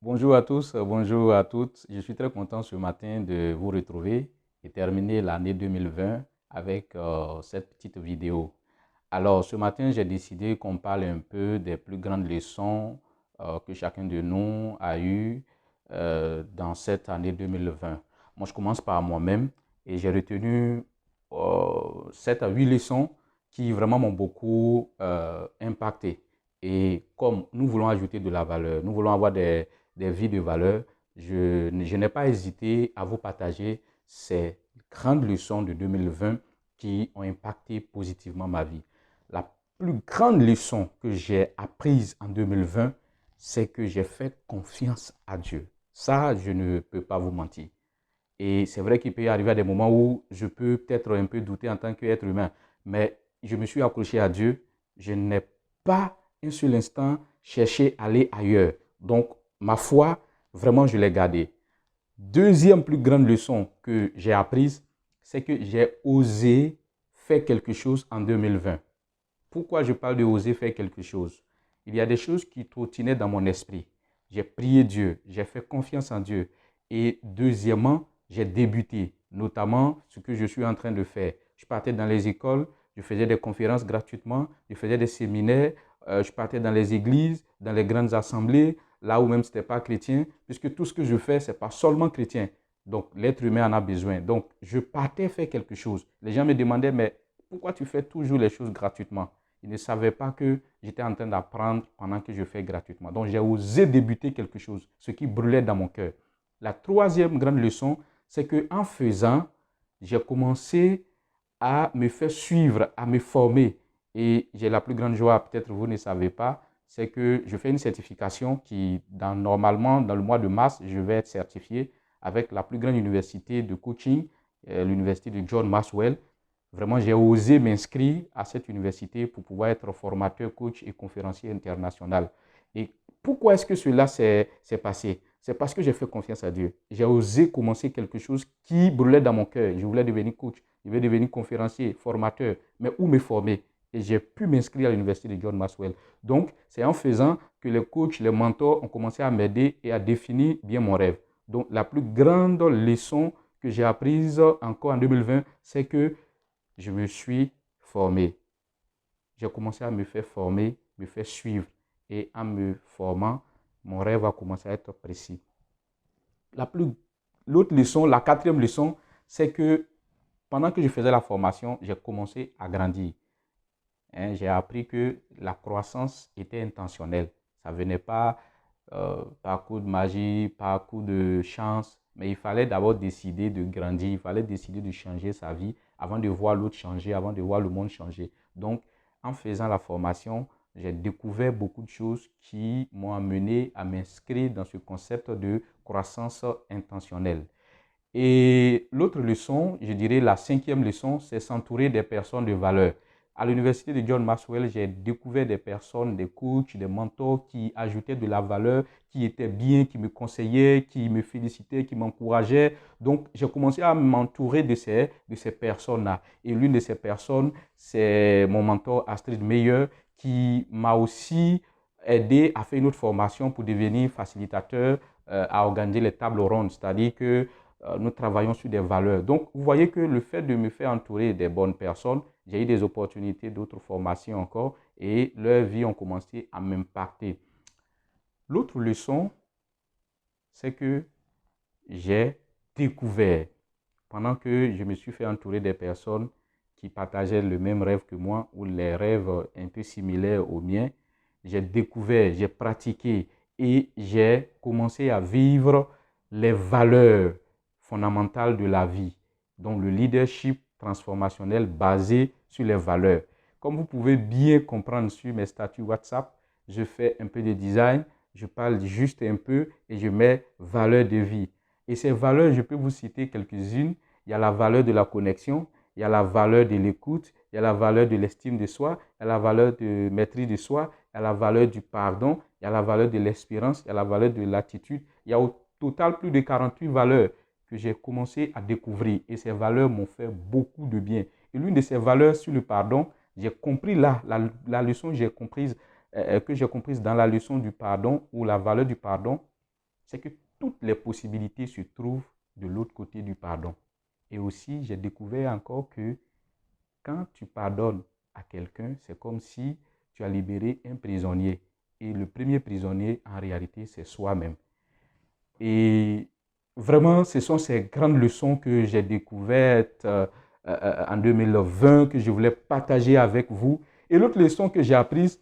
Bonjour à tous, bonjour à toutes. Je suis très content ce matin de vous retrouver et terminer l'année 2020 avec cette petite vidéo. Alors, ce matin, j'ai décidé qu'on parle un peu des plus grandes leçons que chacun de nous a eues dans cette année 2020. Moi, je commence par moi-même et j'ai retenu 7 à 8 leçons qui vraiment m'ont beaucoup impacté. Et comme nous voulons ajouter de la valeur, nous voulons avoir des vies de valeur, je n'ai pas hésité à vous partager ces grandes leçons de 2020 qui ont impacté positivement ma vie. La plus grande leçon que j'ai apprise en 2020, c'est que j'ai fait confiance à Dieu. Ça, je ne peux pas vous mentir. Et c'est vrai qu'il peut y arriver à des moments où je peux peut-être un peu douter en tant qu'être humain, mais je me suis accroché à Dieu. Je n'ai pas un seul instant cherché à aller ailleurs. Donc, ma foi, vraiment, je l'ai gardée. Deuxième plus grande leçon que j'ai apprise, c'est que j'ai osé faire quelque chose en 2020. Pourquoi je parle de oser faire quelque chose? Il y a des choses qui trottinaient dans mon esprit. J'ai prié Dieu, j'ai fait confiance en Dieu. Et deuxièmement, j'ai débuté, notamment ce que je suis en train de faire. Je partais dans les écoles, je faisais des conférences gratuitement, je faisais des séminaires, je partais dans les églises, dans les grandes assemblées, là où même ce n'était pas chrétien, puisque tout ce que je fais, ce n'est pas seulement chrétien. Donc, l'être humain en a besoin. Donc, je partais faire quelque chose. Les gens me demandaient, mais pourquoi tu fais toujours les choses gratuitement? Ils ne savaient pas que j'étais en train d'apprendre pendant que je fais gratuitement. Donc, j'ai osé débuter quelque chose, ce qui brûlait dans mon cœur. La troisième grande leçon, c'est qu'en faisant, j'ai commencé à me faire suivre, à me former. Et j'ai la plus grande joie, peut-être vous ne savez pas, c'est que je fais une certification qui, normalement, dans le mois de mars, je vais être certifié avec la plus grande université de coaching, l'université de John Maxwell. Vraiment, j'ai osé m'inscrire à cette université pour pouvoir être formateur, coach et conférencier international. Et pourquoi est-ce que cela s'est passé? C'est parce que j'ai fait confiance à Dieu. J'ai osé commencer quelque chose qui brûlait dans mon cœur. Je voulais devenir coach, je voulais devenir conférencier, formateur, mais où me former? Et j'ai pu m'inscrire à l'université de John Maxwell. Donc, c'est en faisant que les coachs, les mentors ont commencé à m'aider et à définir bien mon rêve. Donc, la plus grande leçon que j'ai apprise encore en 2020, c'est que je me suis formé. J'ai commencé à me faire former, me faire suivre. Et en me formant, mon rêve a commencé à être précis. La plus, L'autre leçon, la quatrième leçon, c'est que pendant que je faisais la formation, j'ai commencé à grandir. J'ai appris que la croissance était intentionnelle. Ça ne venait pas par coup de magie, par coup de chance, mais il fallait d'abord décider de grandir, il fallait décider de changer sa vie avant de voir l'autre changer, avant de voir le monde changer. Donc, en faisant la formation, j'ai découvert beaucoup de choses qui m'ont amené à m'inscrire dans ce concept de croissance intentionnelle. Et l'autre leçon, je dirais la cinquième leçon, c'est s'entourer des personnes de valeur. À l'université de John Maxwell, j'ai découvert des personnes, des coachs, des mentors qui ajoutaient de la valeur, qui étaient bien, qui me conseillaient, qui me félicitaient, qui m'encourageaient. Donc, j'ai commencé à m'entourer de ces personnes-là. Et l'une de ces personnes, c'est mon mentor Astrid Meyer, qui m'a aussi aidé à faire une autre formation pour devenir facilitateur, à organiser les tables rondes. C'est-à-dire que nous travaillons sur des valeurs. Donc, vous voyez que le fait de me faire entourer des bonnes personnes, j'ai eu des opportunités d'autres formations encore et leurs vies ont commencé à m'impacter. L'autre leçon, c'est que j'ai découvert, pendant que je me suis fait entourer des personnes qui partageaient le même rêve que moi ou les rêves un peu similaires aux miens, j'ai découvert, j'ai pratiqué et j'ai commencé à vivre les valeurs fondamentales de la vie, donc le leadership transformationnel basé sur les valeurs. Comme vous pouvez bien comprendre sur mes statuts WhatsApp, je fais un peu de design, je parle juste un peu et je mets valeurs de vie. Et ces valeurs, je peux vous citer quelques-unes. Il y a la valeur de la connexion, il y a la valeur de l'écoute, il y a la valeur de l'estime de soi, il y a la valeur de maîtrise de soi, il y a la valeur du pardon, il y a la valeur de l'espérance, il y a la valeur de l'attitude. Il y a au total plus de 48 valeurs que j'ai commencé à découvrir et ces valeurs m'ont fait beaucoup de bien. Et l'une de ces valeurs sur le pardon, j'ai compris là, la leçon que j'ai comprise dans la leçon du pardon ou la valeur du pardon, c'est que toutes les possibilités se trouvent de l'autre côté du pardon. Et aussi, j'ai découvert encore que quand tu pardonnes à quelqu'un, c'est comme si tu as libéré un prisonnier. Et le premier prisonnier, en réalité, c'est soi-même. Et vraiment, ce sont ces grandes leçons que j'ai découvertes en 2020, que je voulais partager avec vous. Et l'autre leçon que j'ai apprise,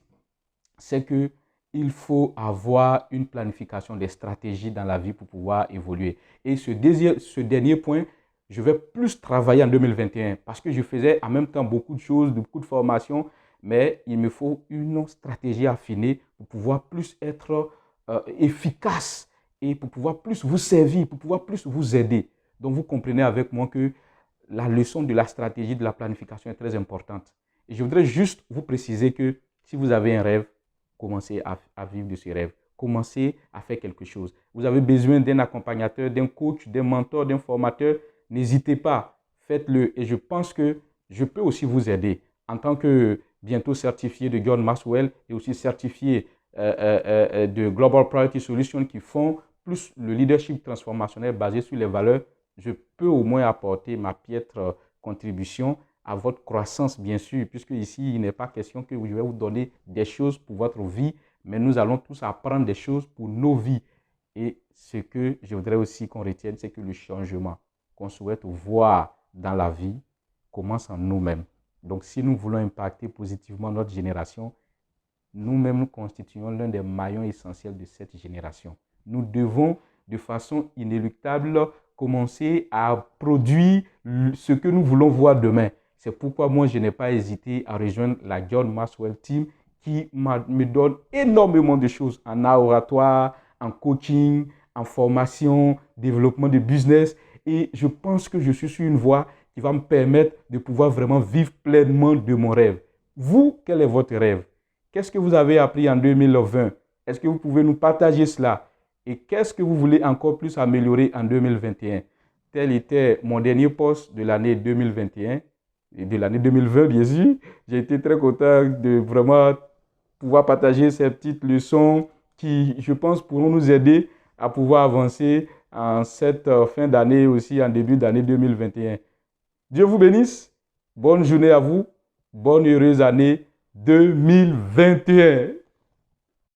c'est qu'il faut avoir une planification des stratégies dans la vie pour pouvoir évoluer. Et ce dernier point, je vais plus travailler en 2021 parce que je faisais en même temps beaucoup de choses, beaucoup de formations, mais il me faut une stratégie affinée pour pouvoir plus être efficace et pour pouvoir plus vous servir, pour pouvoir plus vous aider. Donc vous comprenez avec moi que la leçon de la stratégie, de la planification est très importante. Et je voudrais juste vous préciser que si vous avez un rêve, commencez à vivre de ce rêve. Commencez à faire quelque chose. Vous avez besoin d'un accompagnateur, d'un coach, d'un mentor, d'un formateur. N'hésitez pas, faites-le. Et je pense que je peux aussi vous aider en tant que bientôt certifié de John Maxwell et aussi certifié de Global Priority Solutions qui font plus le leadership transformationnel basé sur les valeurs. Je peux au moins apporter ma piètre contribution à votre croissance, bien sûr, puisque ici, il n'est pas question que je vais vous donner des choses pour votre vie, mais nous allons tous apprendre des choses pour nos vies. Et ce que je voudrais aussi qu'on retienne, c'est que le changement qu'on souhaite voir dans la vie commence en nous-mêmes. Donc, si nous voulons impacter positivement notre génération, nous-mêmes nous constituons l'un des maillons essentiels de cette génération. Nous devons, de façon inéluctable, commencer à produire ce que nous voulons voir demain. C'est pourquoi moi, je n'ai pas hésité à rejoindre la John Maxwell Team qui me donne énormément de choses en art oratoire, en coaching, en formation, développement de business. Et je pense que je suis sur une voie qui va me permettre de pouvoir vraiment vivre pleinement de mon rêve. Vous, quel est votre rêve? Qu'est-ce que vous avez appris en 2020? Est-ce que vous pouvez nous partager cela? Et qu'est-ce que vous voulez encore plus améliorer en 2021? Tel était mon dernier post de l'année 2021 et de l'année 2020, bien sûr. J'ai été très content de vraiment pouvoir partager ces petites leçons qui, je pense, pourront nous aider à pouvoir avancer en cette fin d'année aussi, en début d'année 2021. Dieu vous bénisse. Bonne journée à vous. Bonne heureuse année 2021.